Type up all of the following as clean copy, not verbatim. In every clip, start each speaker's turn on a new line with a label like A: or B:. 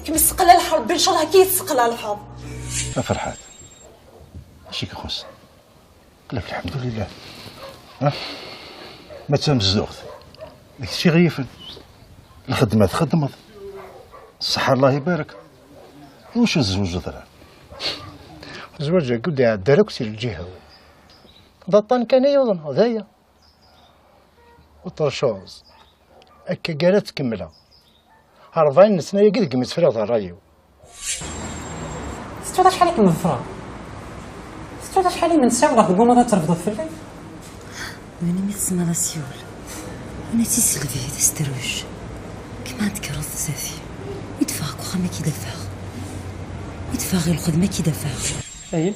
A: كي مسقل على الحرب ان شاء الله كي يتسقل على الحرب.
B: فرحات ماشي كيخص لك الحمد لله. ها ما تمزوغت داكشي غيفن الخدمه تخدمت الصحه الله يبارك. واش الزوج ضرا
C: زواج كدا داركتي الجهه ضطان كان يوضن هذايا وطرشوز هكا قالت تكملها 40 سنه قد قمت في هذا الرايو.
D: ستوضا شحال من الفرا ستوضا شحال من ساعه راه تقوم ترفضوا في الليل.
E: انا مي تسمى لا سيول انا تيسلفي تستروج كما تكرر صافي يدفع واخا ما كيدفع يدفع غير الخدمه كيدفع.
D: اي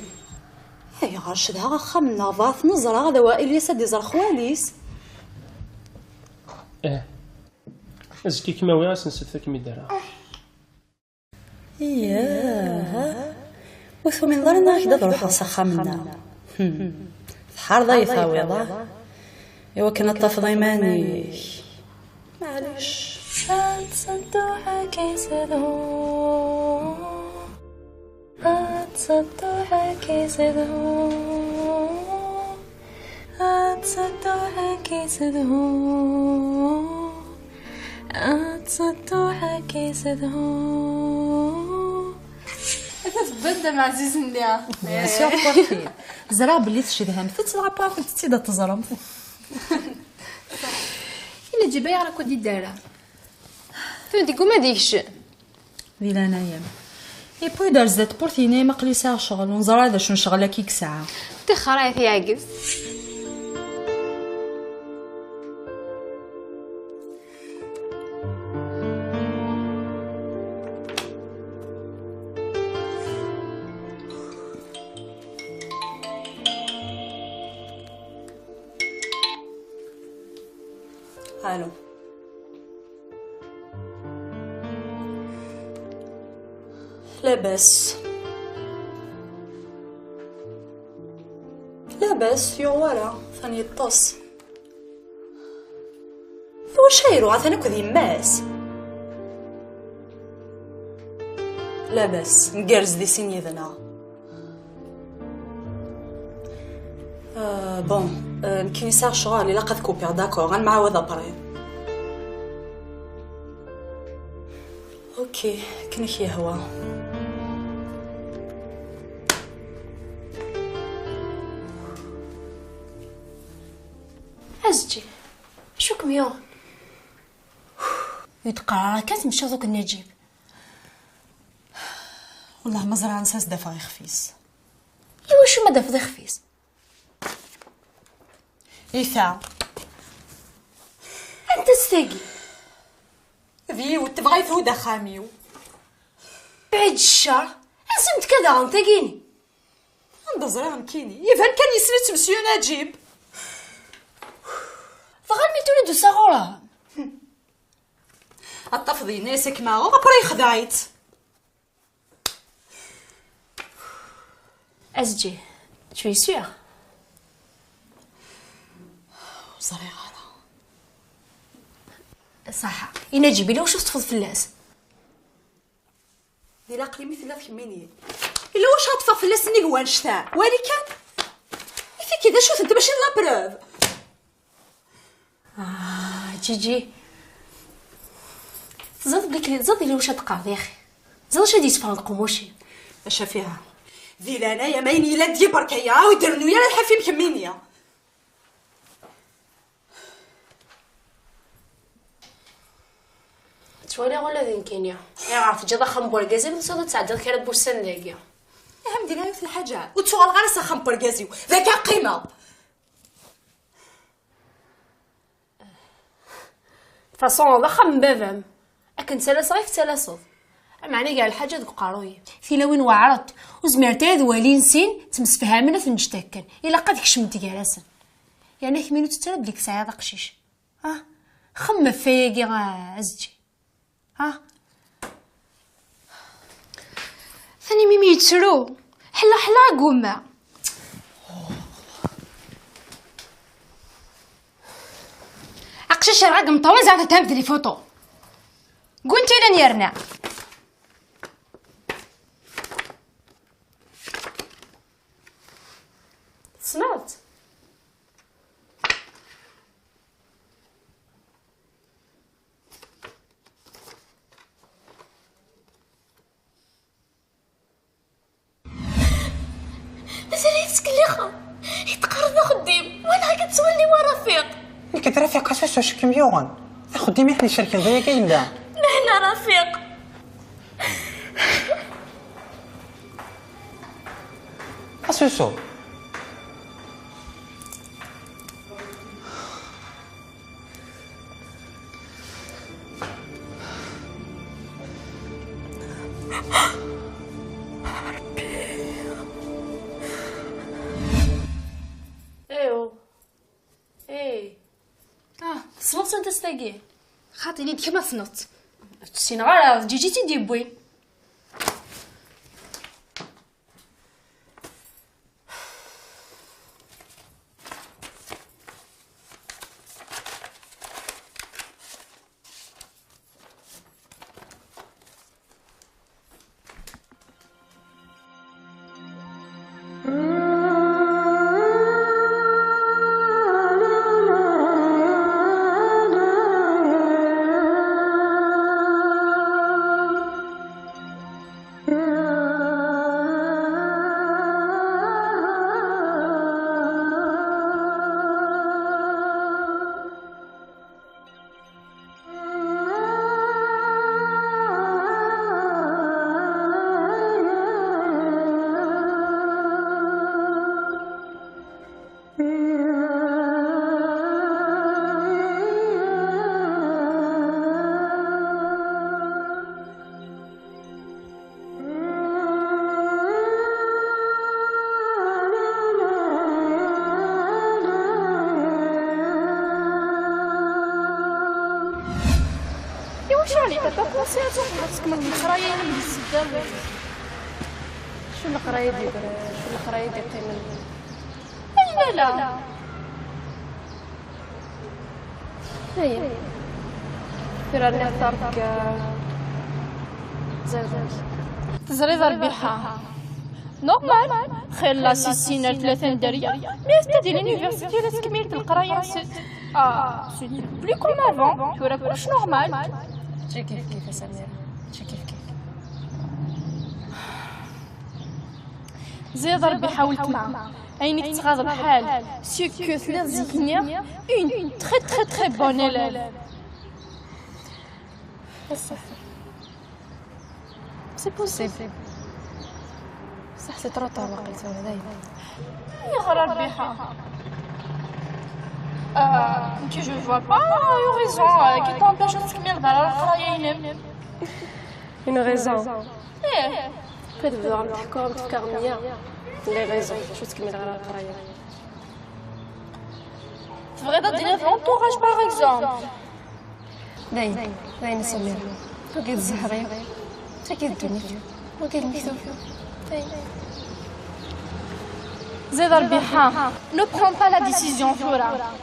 A: هي غاشدها غا من نافاث نزرا هذا وائل يسد يزرا خواليس.
D: ازكي كيما ويا سنسد كيما دارها.
A: ياه وثو من ظرنا كدا تروح صخا منا فحار ضيفه ويضا ايوا كنا طفض ايماني معليش. تصدوها كيسدو تصدوها كيسدو تصدوها كيسدو تصدوها كيسدو. تتبدا مع عزيز نديها ماشي عقرتي زرا بلي تشدها مثل تلعب بافل تسيدا تزرم
F: الا جيبها يعرف ودي دارها فهمتي كوما ديكش
A: ويلا انايا اي بوي دار زاد بورتيني ما قليسها شغل ونزرا هذا شنو شغله كيك ساعه
F: تخرا يعكس.
A: الو. لاباس لاباس يوارا ثاني يطص واش يروح ثاني كذي ماس. لاباس نقرز دي سيني ذنا. بون يمكن يسار شغال الا قد كوبير داكور غنمعاود ابري. اوكي كنك يهوى.
F: ازجي شوك ميون يتقرا كان تمشي دوك النجيب.
A: والله ما زرع نساس دافع يخفيس.
F: ايوا شو ما دافع خفيس
A: يفا
F: انت استاقي
A: ذي وتبغي ثودا خاميو
F: بعد الشر اسمت كذا انت كيني
A: عند زرع مكيني يفان كان يسلت مسيو نجيب
F: فغني تولد صغورها
A: الطفضي ناسك معه ابري خدعيت.
F: ازجي شوي سير
A: زريعه
F: صح ينجيب لي واش تفض فلاس
A: دي لاقلي مثل ثمينيه الا واش هطفى فلاس نيغوان شتاع والي كان في كذا شوف انت ماشي لا بروف.
F: جيجي زاد بليك زاد لي واش تقاضي يا اخي زاد واش هادي تفرق موشي
A: اش فيها ذي لانا يا مايني لا دي بركيا ويدرنو يا الحفيم كمينيا.
F: تولي ولا ذين كينيا يا عارف جدا خمبور غازي وصلت تعدل كره بوسن لاقيه
A: الحمد لله في الحاجه وتشغل غير سخن برغازيو ذاك قيمه.
F: فاصون ضخم بابام اكن سلاسه سلاسه معني كاع الحاجه دوك قاروي في لوين وعرت وزمرتي ذوالين سين تمسفهامنا في نجتكن الا قد كشمت جالسا يعني ثمينو تترب لك ساعه قشيش خم فيا غازجي ثاني ميمي يتسرو حلا قومه اقشش الرقم طوال زعما تهمت لي فوتو قلت لن يرنا سمعت مازال يتكلخ يتقرب خديم وانا هكا تسولني ورفيق
D: كنت رافيق اساسا شكم يوغن خدي ميحني شركه ذاك كاين لا
F: هنا رفيق
D: اساسا
F: صنط انت استاقي خاطيني كما صنط تسين غير جيجي تيدي بوين واش عليك تبلاصيها تكمل القرايه انا من السدام. شو القرايه ديال شو القرايه ديال قيمه اين لا هي راني اختارك زيد تزريد ربيحه نورمال خير لا سيسينا 3 دريه مي استدي لونيفرسيتي لا تكملت القرايه سيت سيت بلي كوم افون تورا كلش نورمال شي كيف كيف سميرة شي كيف كيف زيد ربي حاولت معاه عينيك تغاض الحال سي كو ثلاث زيكنيا اون تري تري تري بون élève سي بوسيبل صح سي ترو طار واقيلا هذايا يا غير ربيحه tu je vois pas une raison qui t'empêche de تكمل دار القرايه une raison peut-être نبداو نحكوا بافكار مية لي ريزون شو تكمل دار القرايه تبغي دير لونطوراج باغ اكزومبل باين سمير وكيد الزهري تاكيد الدنيا وكيد المكتوب زيد ربيحه نو برون با لا ديسيزيون فورا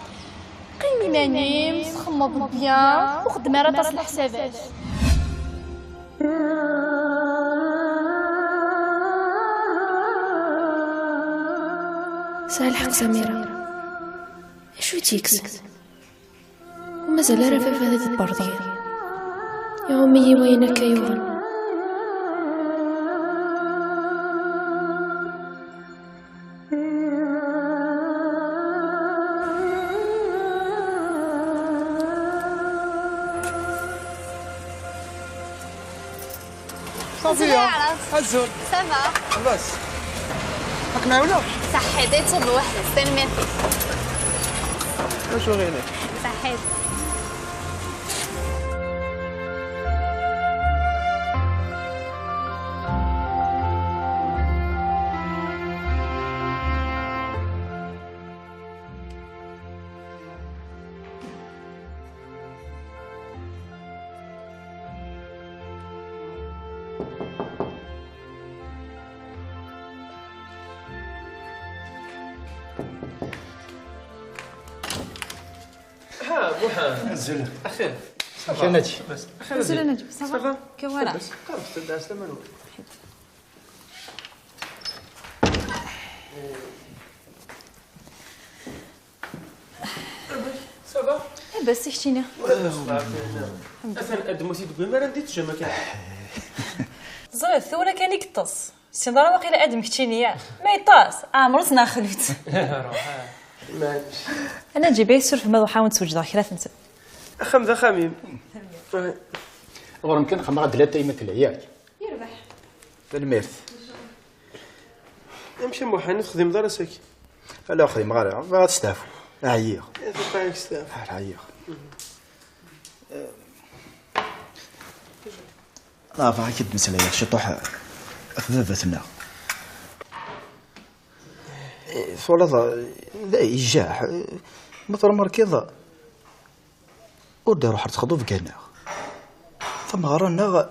F: قيمي مانيم تخمض بيان وخدمي راه تصلح حسابات صالحك سميرة شو تيكس ومازال راه في هذه البردية يا أمي وينك يا يوغن
C: صافية هزول
G: سافا
C: بس راك معاونة
G: صحيتي بوحدة استنى
C: واش بغينا
G: صحيت
C: نزل
H: اخير
C: صافي ناجي
H: بس
A: نزل نجم صافا كوارع
H: قرب تبدا سلام عليكم صافا
A: بس شتينا
H: اثن ادموتي تقول ما رديت جا كان
A: زغير ثورة كان يقطص سيدرا واقيلا ادم كتشينيا ما يطاس مرتنا خلوت انا جيبي سير ما وحاول توجد خلاف انت
H: خم ذا خميم
C: غير كان خما غاد لا تايمه العيال
F: يربح
C: الميرث
H: نمشي محن تخدم درسك
C: لا خديم غير غتستعفوا عييق
H: تبقى يكستاف
C: عييق لا فاكيد مسألة شطوح خذذتنا فولا لا يجاح مثلا مركض وديرو حرت خضو في كنا ثم غرانا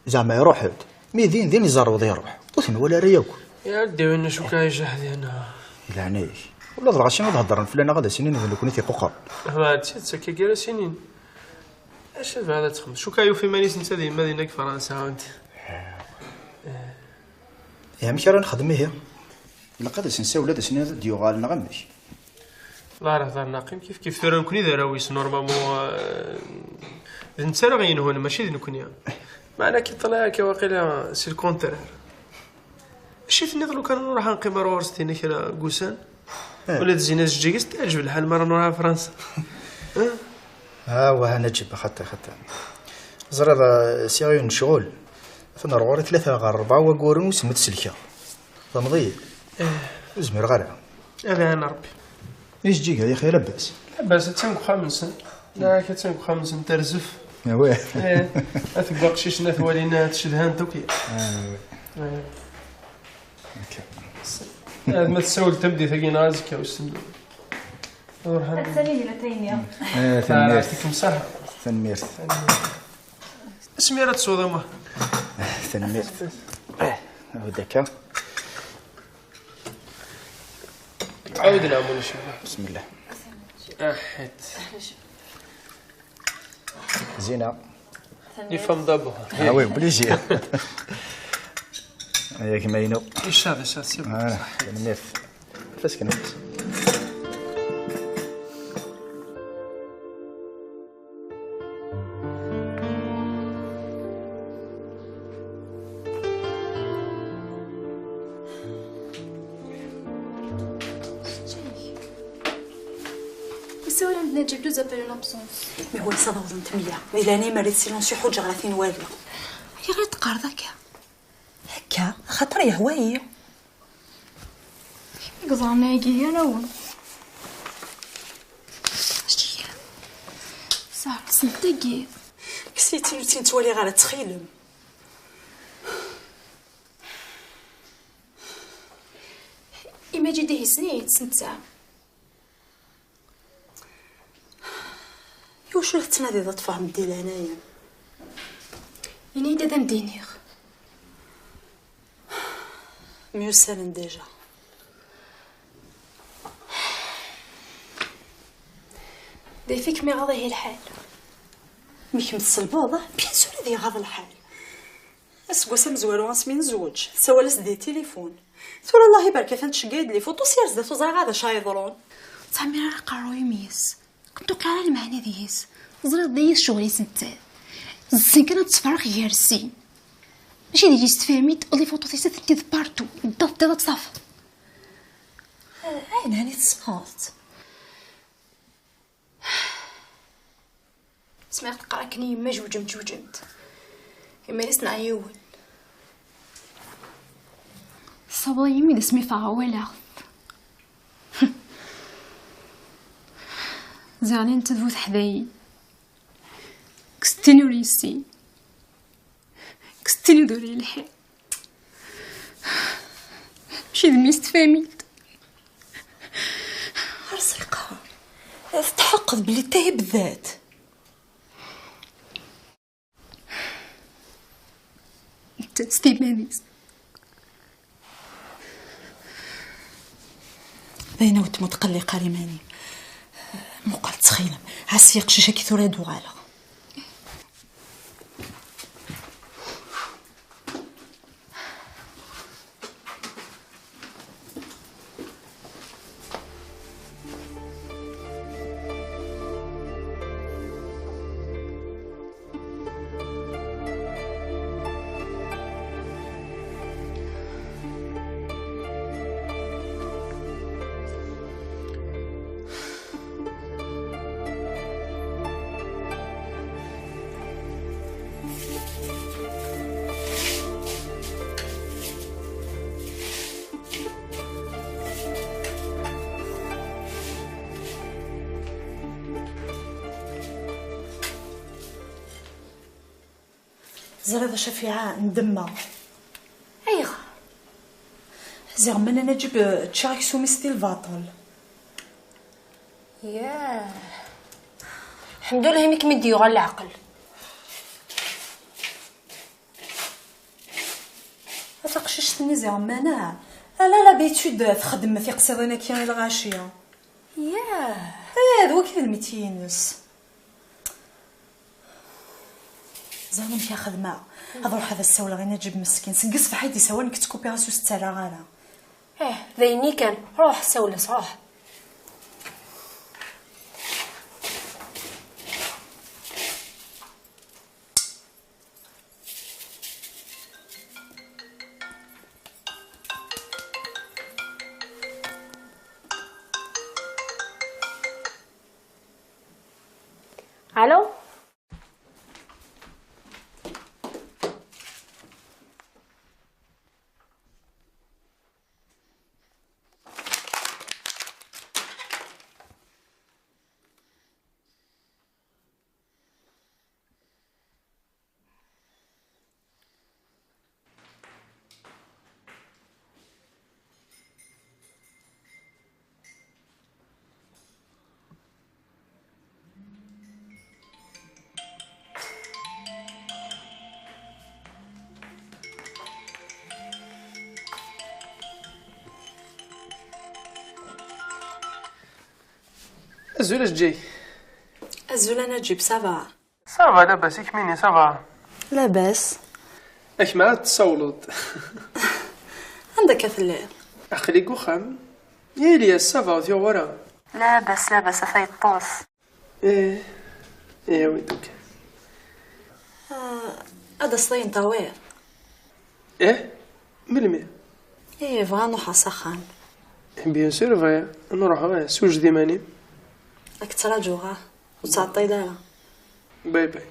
C: زعما يروح ميدين دين يزرو يروح وثن ولا رياكو
H: يا ودي وين شو كاي جاحدي انا
C: لعنيش ولا ضرغشي ما تهضر فلان غدا سنين ولا كوني ثقوقر
H: ما تسكي كاع سنين اش هذا تخمس شو كايو في مانيس انت ديما دينك فرنسا وانت
C: يا مش راه نخدم هي لقد سنسى ولاد سنين ديوغالنا غمش
H: الله راه دار ناقم كيف ثرا نكوني دراويس نورمالمون انت راه غينهون ماشي نكوني معنا كي طلع كي واقيلا سي الكونترير شفت نضلو كان نروح نقيم رورستينا كرا قوسان ولا تزينا زجيكس تعجب الحال مرة نروح فرنسا
C: ها وها نجيب خطا زرا سيريون شغل فنروح 3 غير 4 وقورن وسمت سلكه فمضي زمير غير
H: هذا انا ربي
C: ايش جيك يا اخي لباس
H: لباس تسنك 5 لا كتسنك 5 ترزف
C: واه
H: اثبق شي ناس ولينا تشدهان توكي هذا ما تسول تبدي ثقي نازك يا الصندوق
A: الثانية لا تاينيا
C: ثاني
H: يعطيكم الصحة
C: ثاني
H: سميرة تصوض
C: تنميت. هوداك.
H: عاود نعمل شي.
C: بسم الله.
H: حيت
C: زينة.
H: لي فام دابور.
C: وي بليزير. هيا كما ينو.
H: هذا سي بون.
C: تنميت. فاش كنفس.
F: يسوي عندنا جاب دوز ابل لابسونس.
A: مي هو يصدق انت مية ميلاني مريت سيلونسي حوج غراثين والله
F: هي غير تقارضك
A: هكا خاطر يا هوايه
F: قزعنا يجي انا ول شتي صار صدقي
A: كسيتي نتي نتولي غير تخيلم
F: إما جدي سنين سنتسع
A: واش راه تنادي ذات فهم ديال هنايا
F: يعني دا مدينيغ
A: ميو سالن ديجا
F: دي فيك مي غاضي هي الحال
A: ميك متسلبوضه بيان سور هذه غاض الحال اسكو مزوالو اسمي نزوج سوالس دي تليفون تقول الله يبارك فانت شقايد لي فوتو سير زدتو زرا غادا شايضرون
F: تعمير راه قروي ميس كنتو قاعده المعنى ديس زرت ديس شغلي سنتات الزين كانت تفرغ غير السين ماشي ديجي تفهميت لي فوتو تيسات تيد بارتو الضغط ديال تصاف
A: عين هاني تسمعت
F: سمعت قراكني ما جوجمت اما لسنا عيون صبا يمي دسمي فاولا زعني انت تفوت حداي كستيني وريسي كستيني دوري الحال ماشي دمي استفاميت
A: رزقها تتحقق بلي تاهي بالذات
F: انت ستيبانيس
A: باينه وانت متقلقه ريماني مقال تخيلم عسيق شيشه كي ثورا دوغالا زريضة شفيعة ندمة
F: ايغا
A: زيغ من انا نجيب تشارك سومي ستيل باطل
F: ياه الحمد لله هيميك مديو غير العقل
A: تقششتني زيغ مانا لا بيتود تخدم في قصيدنا كيان الغاشية
F: ياه
A: هذا كيف الميتينس زعما فيها خدمه هذا روح هذا السوله غير نجيب مسكين سقس في حياتي سواني كنت كوبيراسيون ستالا غالا
F: ذيني كان روح سولس روح الو
H: الزول اش جاي؟
A: الزول انا جيب سافا.
H: صافا لاباس يكميني صافا.
A: لاباس.
H: اش معاه تصولد؟
A: عندك في الليل.
H: اخليك وخام. يا الياس صافا وثي ورا.
A: لاباس لاباس افاي الطوس.
H: ايه ايه ويدك.
A: هذا صلين طويل.
H: ايه ملمي.
A: ايه بغا نروح سخان.
H: بيان سور فيا نروح غير سوج ديماني.
A: راك تراجو غا وتعطي دارا.
H: باي باي.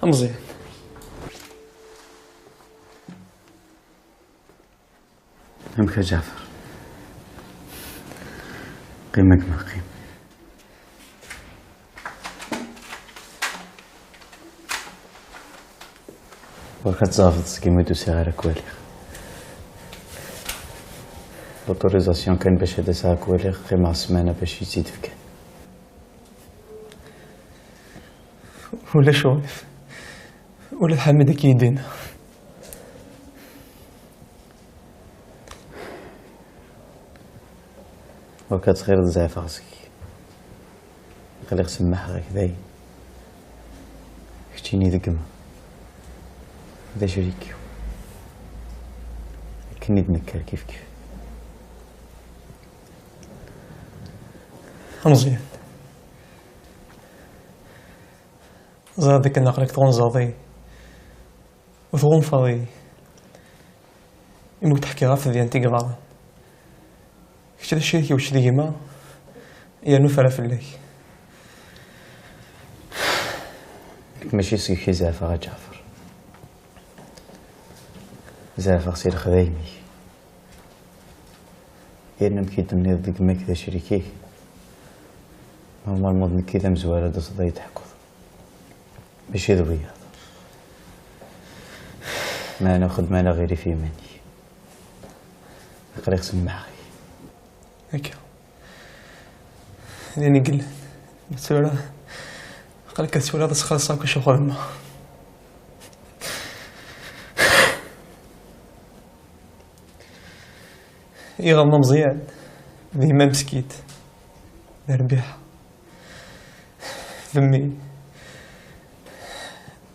I: مزيان.
J: همك يا جعفر، قيمك ما قيم. وقت زافت كيما يدوسي غير كواليغ. لوتوريزاسيون كان باش هدسها كواليغ قيمة سمانة باش يزيد في كان.
I: ولا شوف ولا الحال مادا كيدينا.
J: وقت غير تزعف راسك، خليك سماح غير باين. كتيني دقمة هذا شريكي، كني نتنكر كيف
I: مزيان. زاد ديك الناق الكترون زاضي وثغون فاضي إنو تحكي غاف ديال تيقرا كش هذا الشريكي وش ديما يا نفر في الليل.
J: ماشي سيكي زعفة غا جعفر، زعفة غسير خذايمي يانا مكيدمني ضد ما كذا شريكيه هما المضن كذا مزوالة دا صداي تحكو ماشي ذوي هذا ما ناخذ مالا غيري في مني خليك سمع غي
I: هكا لاني قل بسورة قالك كتسولة هذا خلاص كل شغل ما يغمى مزيان ديما مسكيت ربيح ذمي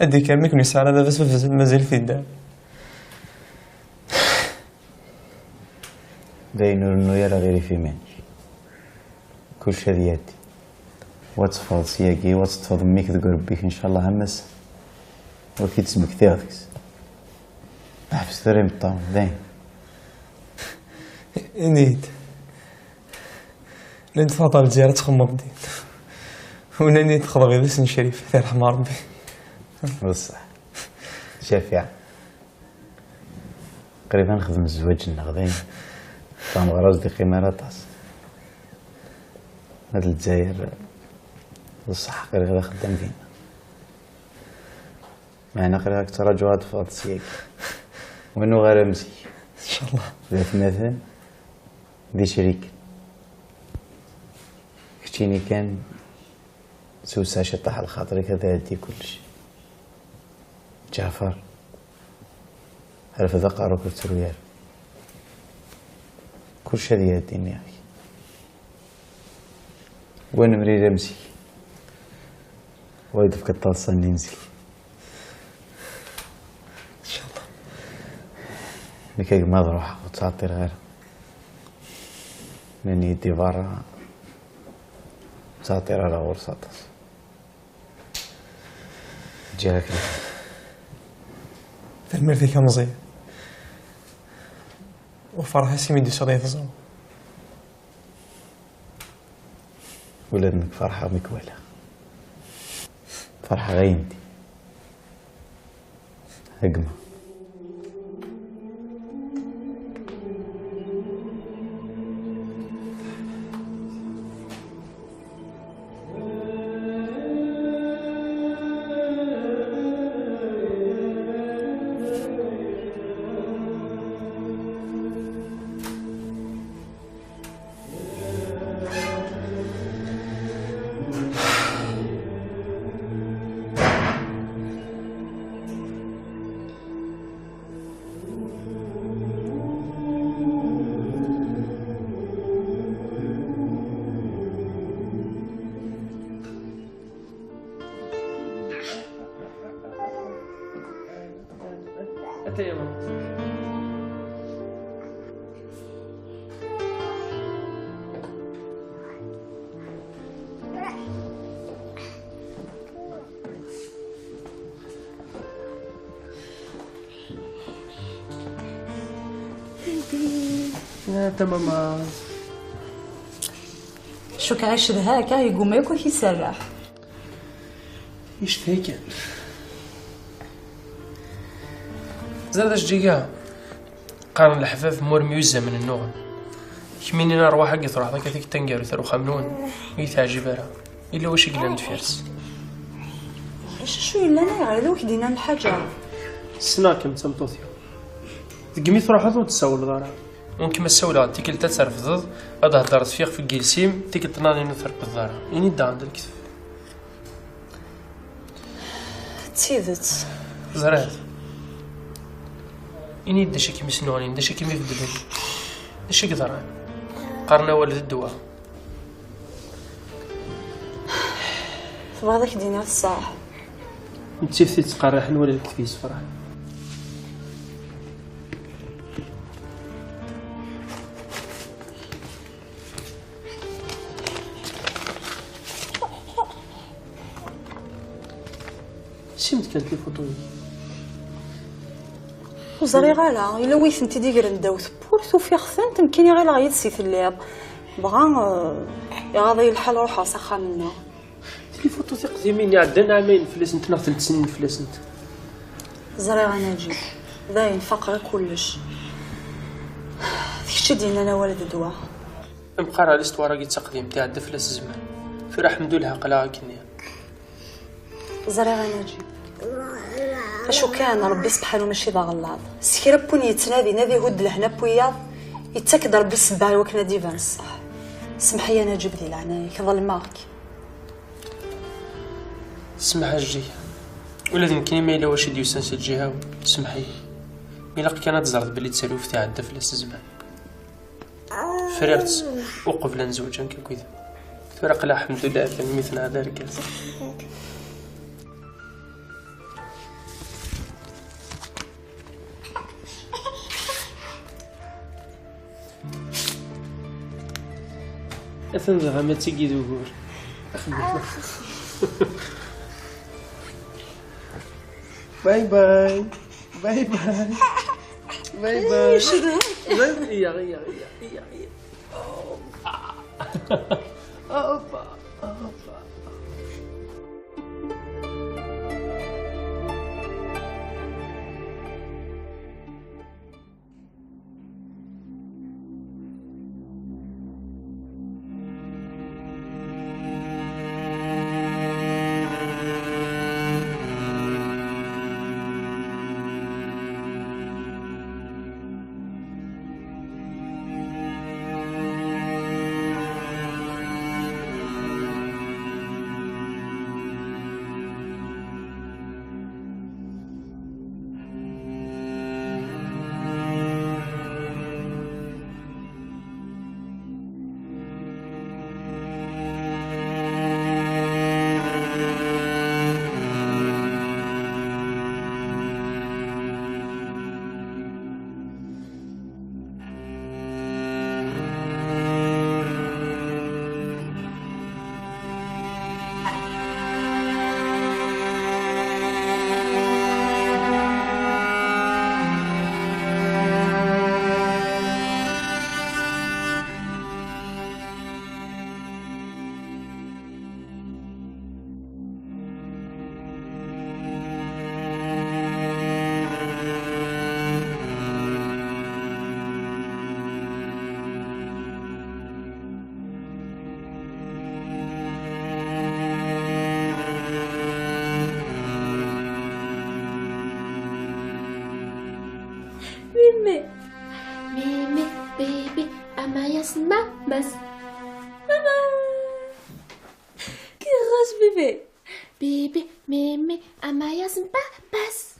I: أدي كان مكني سعر هذا بس مازال في الدار
J: باين انه يرى غيري في مني كل شي ديالي واتفض سياقي واتفض ميك تقول بيك ان شاء الله همس وكي تسمك ثيغتكس بحبس ثري مطعم باين
I: نيت لين تفاضل زيارة تخمر الدين وانا نيت خضر غير سن شريف ثير رحمة ربي
J: بصح شافع قريبا نخدم الزواج النغدين طعم غراز دي قيمة طاس هاد الجزائر بصح قريبا خدام فينا معنا قريبا تراجعات فاض سياق وانو غير مزي
I: ان شاء الله
J: ذات مثلا دي شريك كتيني كان سوسا شطح على خاطري كذا هادي كلشي جعفر عرف ذا روك الترويال كل شيء ديال الدين يا اخي وانا مريض امسي وايد في الطاسه ننزل
I: ان شاء الله
J: لكي ما نروح وتعطي غير من يدي برا تعطي على غرصاطس جاك
I: تلمير فيك مزيان وفرحة سيمي دي صديق زو
J: ولادنك فرحة مكوالة فرحة غيندي هجمة
H: حتى يا ماما. يا ماما
A: شو كعيش هكا يقوم ياكل يسرح.
H: ايش هيك زاد جيجا قارن الحفاف مور ميوزة من النوع كميني انا روح حقي تروح ذاك ذيك تنقر ثرو خمنون يتعجبها الا واش قلنا نتفيرس
A: شو الا انا على ذوك دينا الحاجه
H: سناكم تمطوثيا تقمي تروح هذو تسول دارها ممكن ما تسول تيكل تترفض هذا هضرت فيك في الجلسيم تيكل تنادي نثر بالدار يعني دا عند الكتف
A: تسيدت
H: زرات إني دشي كيما سنوني دشي كيما يفدلون دشي قدران قارنا ولد الدواء
A: تبغى ذاك دينا الصح
H: انتي فتي تقرحن ولا الكتفيس فرح شمت كانت لي فوتوي
A: وزري غالا الا ويث انت دير نداو ثبورث وفي خفنت يمكن غير غايد سيت اللعب بغا يغاضي الحال روحها سخا منا
H: لي فوتو قديمين عندنا عامين فلاس انت 3 سنين فلاس انت
A: زري غنجي باين فقر كلش داكشي ديالنا انا ولد دوا
H: مقارا الاستواره كي تقديم تاع دفلاس الزمان في راح ندولها قلا كنيا
A: زري غنجي اشو كان ربي سبحانه ماشي ذا غلاظ سكي ربوني يتنادي نادي هود لهنا بوياض يتاكد ربي السبع وكنا ديفان الصح سمحي انا جبدي لعناي كظل مارك
H: سمح الجي ولا يمكن ما الا واش ديو سنس الجهه سمحي ميلاق كانت زرت بلي تسالوف تاع الدفلس الزمان فرغت وقبل نزوج انك كذا فرق لا الحمد لله كان مثل هذا رجال أثنى ما تيجي دوغور باي باي باي باي باي باي
A: شنو
H: يا يا يا اوبا اوبا
F: Mimi, Mimi, baby, amayas mamas. Mama, que rose bébé. Baby, Mimi, amayas papas.